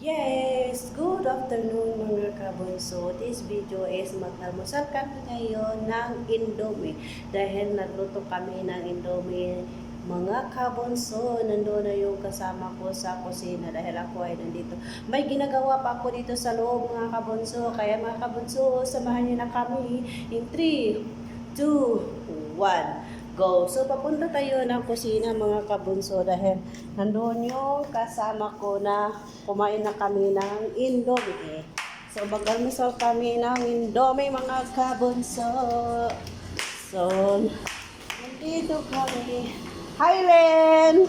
Yes, good afternoon mga kabunso. This video is mag-almusal kami ngayon ng Indomie. Dahil nagluto kami ng Indomie, mga kabunso, nandoon na yung kasama ko sa kusina dahil ako ay nandito. May ginagawa pa ako dito sa loob mga kabunso. Kaya mga kabunso, samahan niyo na kami in 3, 2, 1. Go. So, papunta tayo ng kusina mga kabunso dahil nandoon yung kasama ko na kumain na kami ng Indomie. So, mag-almusal kami ng Indomie mga kabunso. So, nandito kami. Hi, Len!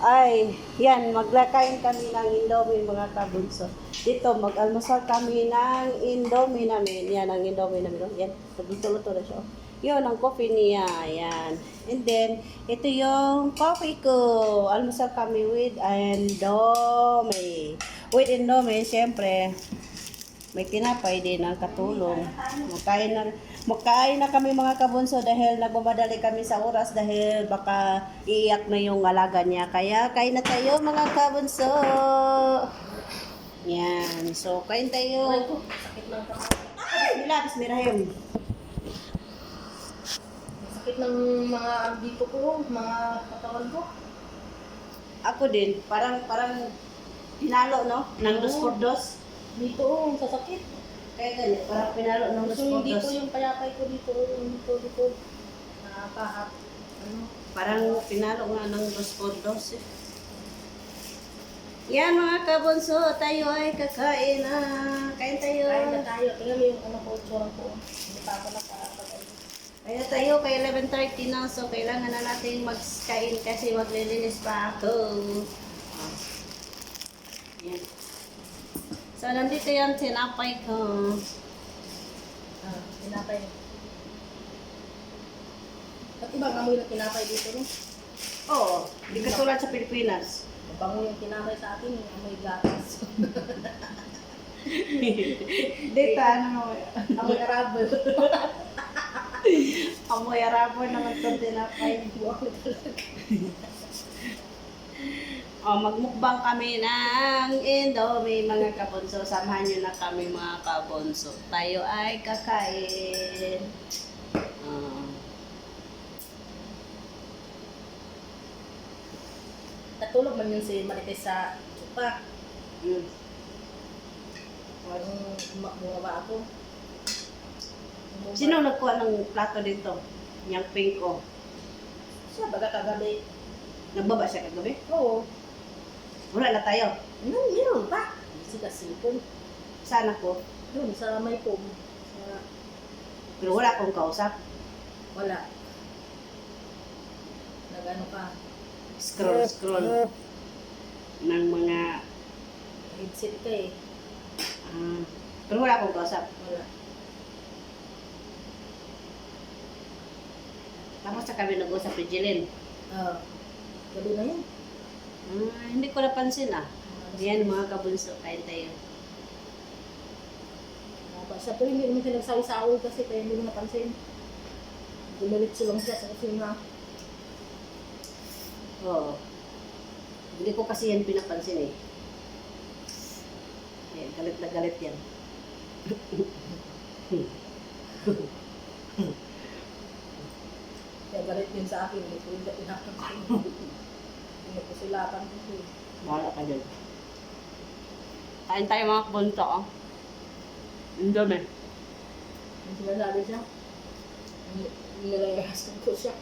Ay, yan, maglakain kami ng Indomie mga kabunso. Dito, mag-almusal kami ng Indomie namin. Yan, ang Indomie namin. Yan, nagluto-luto na siya. Yun, ang coffee niya. Ayan. And then, ito yung coffee ko. Almusal kami with Indomie. With Indomie, syempre, may tinapay din ang katulong. Magkain na kami mga kabunso dahil nagmamadali kami sa oras dahil baka iiyak na yung alaga niya. Kaya, kain na tayo mga kabunso. Yan. So, kain tayo. Relax, Mirahim. Sakit ng mga dito ko, mga katawan ko. Ako din, parang pinalo, no? Ng dos por dos. Dito, sasakit. Kaya ganyan, parang pinalo ng dos So, por dito dos. yung payapay ko dito, dito. Nakakahat. Ano? Parang pinalo nga ng dos por dos eh. Yan mga kabunso, tayo ay kakain na. Kain tayo. Kain na tayo. Tingnan mo yung ano ko, tsura ko. Hindi pa ako nakakapagay. Kaya tayo kay 11:30 na, so kailangan na natin magkain kasi maglilinis pa ako. Yan. So, nandito yung tinapay ko. Tinapay. At ibang amoy na tinapay dito, no? Oo, di katulad sa Pilipinas. Mabango yung tinapay sa atin, yung amoy gatas. Dito, ano Amoy arabo. amoy arabo naman itong tinapay. Wow, talaga. Magmukbang kami ng Indomie mga kabunso. Samahan nyo na kami mga kabunso. Tayo ay kakain. Natulog man yun si Marites sa sopa. Mm. Parang bumaba ako. Sino nagkuha ng plato dito? Yang pink ko. Siya baga kagabi. Nagbaba siya kagabi? Oo. Wala na tayo. Meron pa. Kasi kasipon. Saan ako? Doon sa may pom. Pero wala akong kausap. Wala. Nagano ka. Scroll ng mga Headset ka eh. pero wala akong kausap. Wala. Tapos sa kami nag-usap ni Jeline. Gabi na yun. Hindi ko napansin Yan mga kabunso, kain tayo. Siya pero hindi naman siya nagsawi-sawi kasi kaya hindi mo napansin. Dumiritso lang siya sa kusina. Oo. Hindi ko kasi yan pinapansin eh. Galit na galit yan. Kaya galit yun sa akin. Hindi ko yung pinapagkain. Hindi ko silatan ko siya. Bahala ka dyan. Kain tayo mga kabunso. Indomie. Yung sinasabi siya, nilayas ko siya.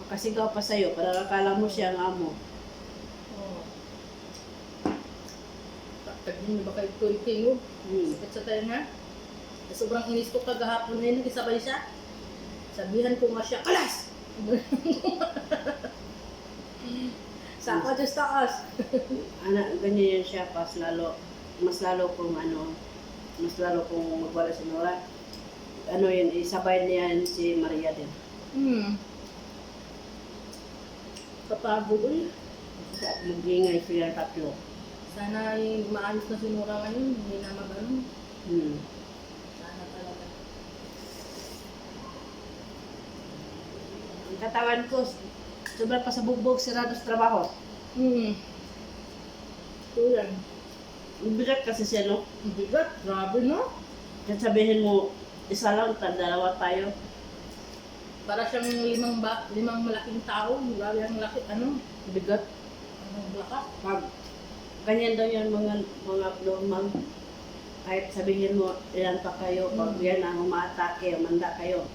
Makasigaw pa sa'yo, para akala mo siya ang amo. Oo. Pag hindi ba kayo tuloy-tingo? Sakit sa tayo nga. Sobrang inis ko kagahapon na yun, nakisabay siya. Sabihan ko nga siya, kalas! Saka just taas. Ganyan yan siya, mas lalo kung magwala si Nora. Yun, isabay niya si Maria din. Kapagod ulit. Mag-ingay sila tatlo. Sana yung maayos na sinura ngayon, hindi na mag-ano. Sana talaga. Ang katawan ko, sobra pa sa bugbog, sirado sa trabaho. Ito yan. Bigat kasi siya, no? Ang bigat. Grabe, no? Kahit sabihin mo, isa lang, dalawa tayo. Para siyang limang malaking tao. Grabe ang laki. Ano? Bigat. Anong lakas? Pag ganyan daw yan mga normal. Kahit sabihin mo, ilan pa kayo, pag yan ang umaatake, umanda kayo.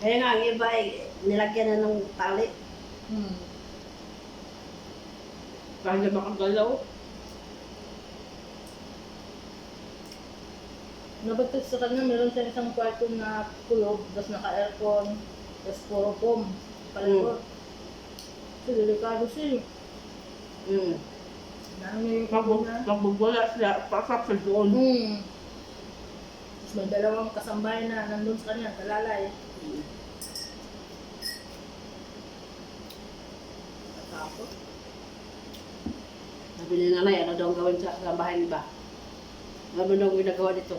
Kaya nga, ang iba ay nilagyan na ng tali. Kahit na makagalaw. Nabagtag sa kanya, meron siya isang kwarto na kulog, tapos naka-aircon, tapos puro foam. Palikot. So, delikado siya. Dami na. Magbubula siya, pasok sa doon. Tapos may dalawang kasambahay na nandun sa kanya, kalalay. Tapos, Sabi ni nanay, ano daw ang gawin sa bahay ni ba? Ano daw ang ginagawa dito?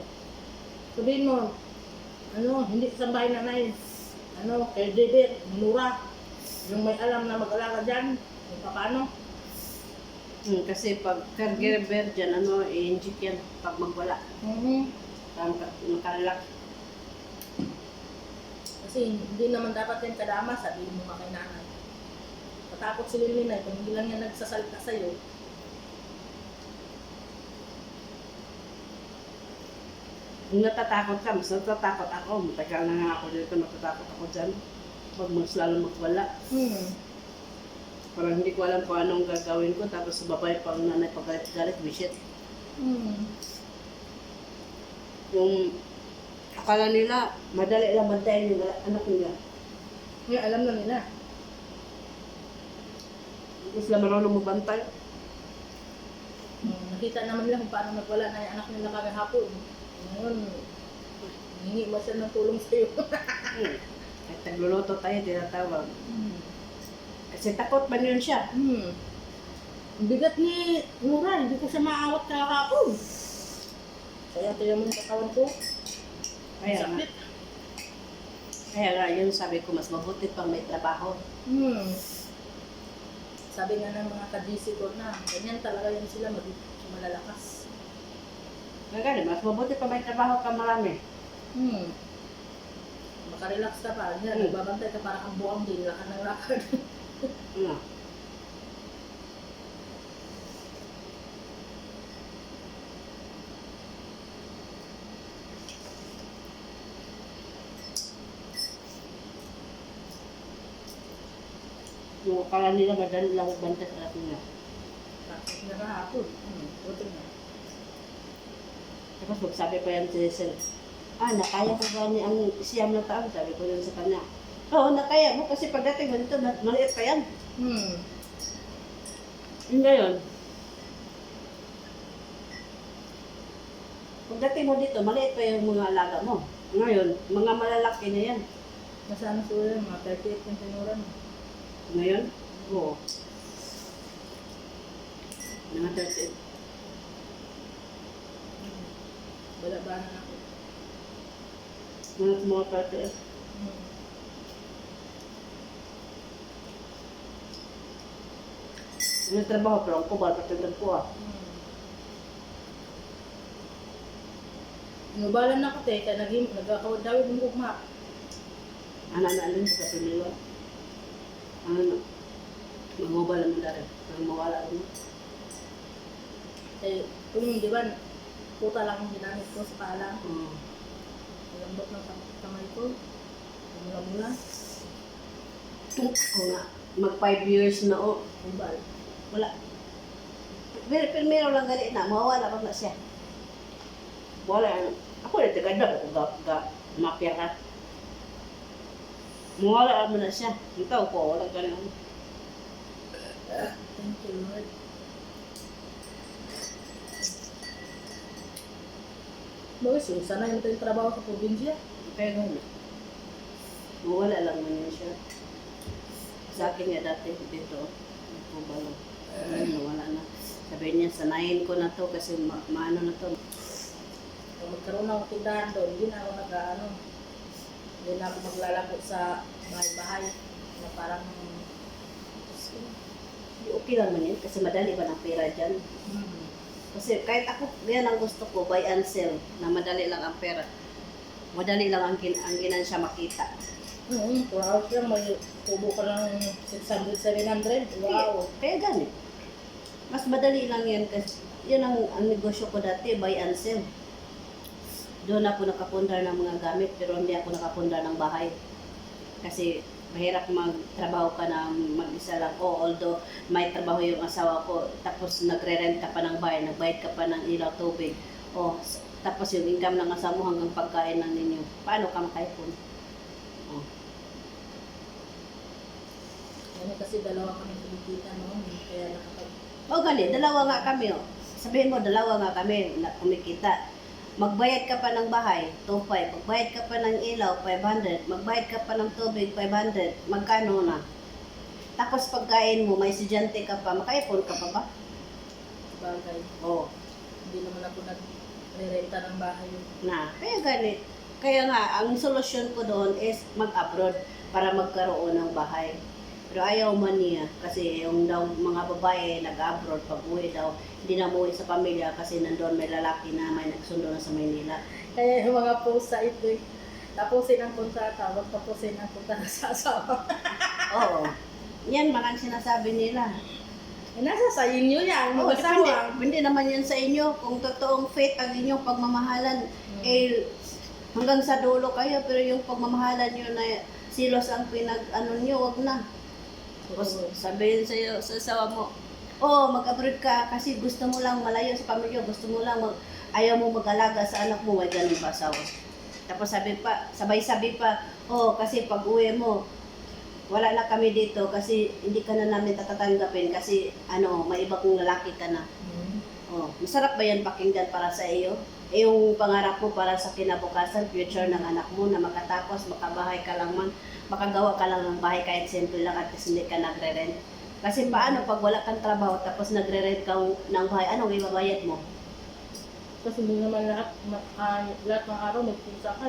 sabihin mo, hindi kasambahay nanay. Kay David, Nura. Yung may alam na mag-alaga dyan, kung paano. Kasi pag caregiver dyan, i-inject yan pag magwala. Nakarelax. Kasi hindi naman dapat yan kadama, sabihin mo nga kay nanay. Patakot si Lilinay, kung hindi lang yan nagsasalita sa'yo. Kung natatakot ka, mas natatakot ako. Matagal na nga ako dito, natatakot ako dyan. Pag mas lalo magwala. Parang hindi ko alam kung anong gagawin ko, tapos sa babae pang nanay pag-galit, visit. Yung akala nila, madali lang bantayan yung anak nila. Ngayon, alam na nila. Hindi sila marunong magbantay. Nakita naman nila kung paano nagwala na yung anak nila kagahapon. Ngayon, hihingi mo siya ng tulong sa'yo. At nagluluto tayo, tinatawag. Kasi takot ba yun siya? Ang bigat ni Nura, hindi ko siya maawat kahapon. Kaya tayo mo yung katawan ko. Kaya nga. Sakit. Kaya nga, yun sabi ko, mas mabuti pang may trabaho. Sabi nga ng mga ka-DC ko na, ganyan talaga yun sila, malalakas. Kaya nga, mas mabuti pang may trabaho ka marami. Makarelax ka pa. Nagbabantay ka para kang buwang din, lakad ng lakad. Ano? Yung akala nila madali lang magbantay sa anak nila. Tapos na kahapon. Buti na. Tapos magsabi pa yan si Cecil, nakaya ko gani ang siyam na taon, sabi ko yun sa kanya. Oo, nakaya mo kasi pagdating mo dito, maliit pa yan. Yun ngayon, pagdating mo dito, maliit pa yung mga alaga mo. Ngayon, mga malalaki na yan. Nasaan sa ulan, mga 38 yung sinuran. Ngayon, oo. Mga 38. Balabanan ako. Mga 38. May trabaho, pero ang kubal, patagdag ko Inubalan na ako, kaya nagkakawad-dawid ng gugma. Anak-anak sa kapililo. Magmobile naman dahil. Nang mawala rin. Kung di ba, puta lang ang ginamit ko sa pala. Oo. Lambot ng kamay ko. Mula-mula. Ako nga, mag 5 years na Ubal. wala. Pero lang gali na, mawala pa na siya. Wala. Ako na tagadag ako mapya ka. Mawala naman na siya. Ikaw po, wala ganun. Thank you, Lord. Bakit so, sana yung tayong trabaho sa probinsya? Pero mawala lang naman siya. Sa akin nga dati dito, kubalo. Wala na. Sabi niya, sanayin ko na to kasi maano na to. Kung magkaroon ng tindahan doon, hindi na ako hindi na ako maglalago sa bahay-bahay na parang okay lang man yun kasi madali ba ng pera dyan. Kasi kahit ako, yan ang gusto ko, buy and sell, na madali lang ang pera. Madali lang ang ginansya makita. 4 hours lang, may tubo ka ng 600, 700. Wow. Kaya ganit. Mas madali lang yan kasi yun ang negosyo ko dati, buy and sell. Doon ako nakapundar ng mga gamit pero hindi ako nakapundar ng bahay. Kasi mahirap magtrabaho ka na mag-isa lang. Although may trabaho yung asawa ko, tapos nagre-rent ka pa ng bahay, nagbayad ka pa ng ilaw, tubig. Tapos yung income ng asawa mo hanggang pagkain lang ninyo. Paano ka makaipon? Ano kasi dalawa kami kumikita noon, kaya nakapag... Gali, dalawa nga kami. Sabihin mo, dalawa nga kami na kumikita. Magbayad ka pa ng bahay, 2,500. Magbayad ka pa ng ilaw, 500. Magbayad ka pa ng tubig, 500. Magkano na? Tapos pagkain mo, may estudyante ka pa, makaipon ka pa ba? Bagay. Oo. Hindi naman ako nagre-renta ng bahay. Kaya ganit. Kaya nga, ang solusyon ko doon is mag-abroad para magkaroon ng bahay. Pero ayaw man niya kasi yung daw mga babae nag-abroad pag uwi daw, hindi na umuwi sa pamilya kasi nandun may lalaki na may nagsundo na sa Maynila. Kaya yung mga post sa ito, tapusin ang kontrata, huwag tapusin ang kontrata sa asawa. Oo. Yan man ang sinasabi nila. Nasa sa inyo yan, Oo, mga asawa. depende naman yan sa inyo. Kung totoong faith ang inyong pagmamahalan, hanggang sa dulo kayo, pero yung pagmamahalan nyo na silos ang nyo, wag na. Tapos sabihin sa'yo, sa asawa mo, mag-abroad ka kasi gusto mo lang malayo sa pamilya, gusto mo lang ayaw mo mag-alaga sa anak mo, may ganun pa asawa. Tapos sabay-sabi pa, kasi pag uwi mo, wala na kami dito kasi hindi ka na namin tatatanggapin kasi may ibang lalaki ka na. Masarap ba yan pakinggan para sa iyo? Yung pangarap mo para sa kinabukasan, future ng anak mo na makatapos, makabahay ka lang man, makagawa ka lang ng bahay kahit simple lang at least hindi ka nagre-rent. Kasi paano pag wala kang trabaho tapos nagre-rent ka ng bahay, anong ibabayad mo? Kasi hindi naman lahat ng araw magpunta ka.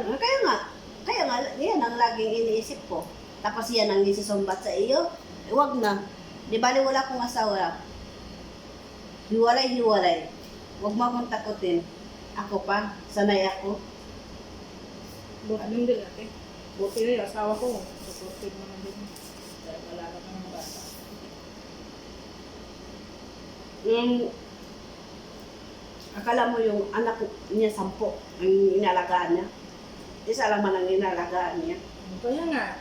Kaya nga, yan ang laging iniisip ko. Tapos yan ang isisumbat sa iyo, wag na. Di bali wala akong asawa. Hiwalay. Huwag mo akong takutin. Ako pa, sanay ako. Anong din ate? Buti na yung asawa ko. Supportive naman din. Dahil alaga ka ng bata. Akala mo yung anak niya 10 ang inalagaan niya. Isa lang man ang inalagaan niya. Kaya nga.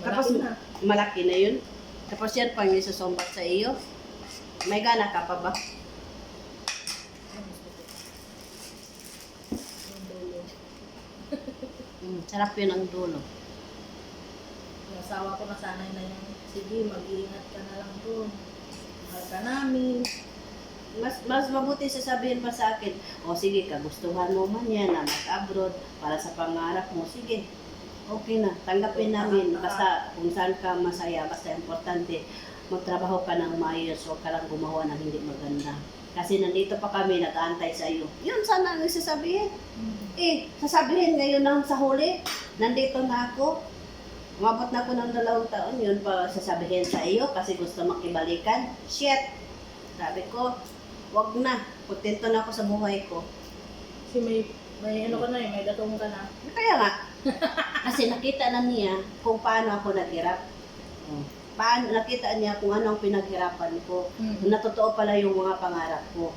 Tapos malaki na yun. Tapos yan pang isusumbat sa iyo. May gana ka pa ba? Sarap yun ang dulo. Yung asawa ko nasanay na yung, sige, mag-iingat ka na lang doon. Mahal ka namin. Mas mabuti sasabihin pa sa akin, sige, kagustuhan mo man yan na mag-abroad para sa pangarap mo. Sige, okay na, tanggapin namin. Basta kung saan ka masaya, basta importante, magtrabaho ka ng maayos, huwag ka lang gumawa ng hindi maganda. Kasi nandito pa kami, nag-aantay sa iyo. Yun sana ang isasabihin. Sasabihin ngayon sa huli, nandito na ako. Umabot na ako ng 2 taon, yun pa sasabihin sa iyo kasi gusto makibalikan. Shit! Sabi ko, wag na. Kontento na ako sa buhay ko. Kasi may ano ka na may datong ka na. Kaya nga. Kasi nakita na niya kung paano ako naghirap. Nakita niya kung ano ang pinaghirapan ko. Na totoo pala yung mga pangarap ko.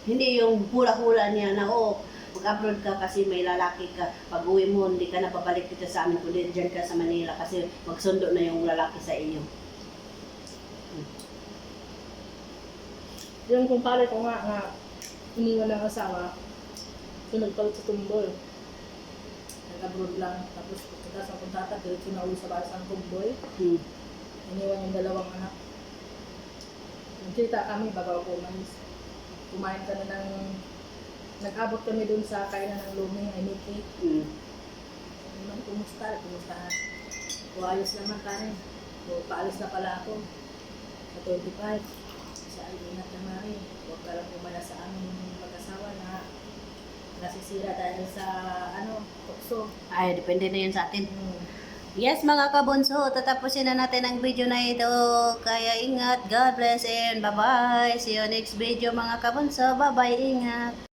Hindi yung hula-hula niya na, mag-abroad ka kasi may lalaki ka. Pag uwi mo, hindi ka na babalik dito sa amin, kundi dyan ka sa Manila kasi magsundo na yung lalaki sa iyo. Yung kumpare ko nga iniwan ng asawa, sunod pa sa tumboy. Nag-abroad lang, tapos pagkita sa kontrata, diretso na uwi sa bahay sa tumboy. Iniwan yung 2 anak. Nagkita kami bago ako umalis. Kumain ka na nag-abot kami dun sa kainan ng Luming, ay Nikki. Kumusta? Ayos naman kami. Paalis na pala ako. Sa 25. Sa ingat na mari. Huwag ka lang pumala sa aming mag-asawa na nasisira dahil sa tukso. Ay, depende na yun sa atin. Yes mga kabunso, tatapusin na natin ang video na ito. Kaya ingat, God bless and bye-bye. See you next video mga kabunso. Bye-bye, ingat.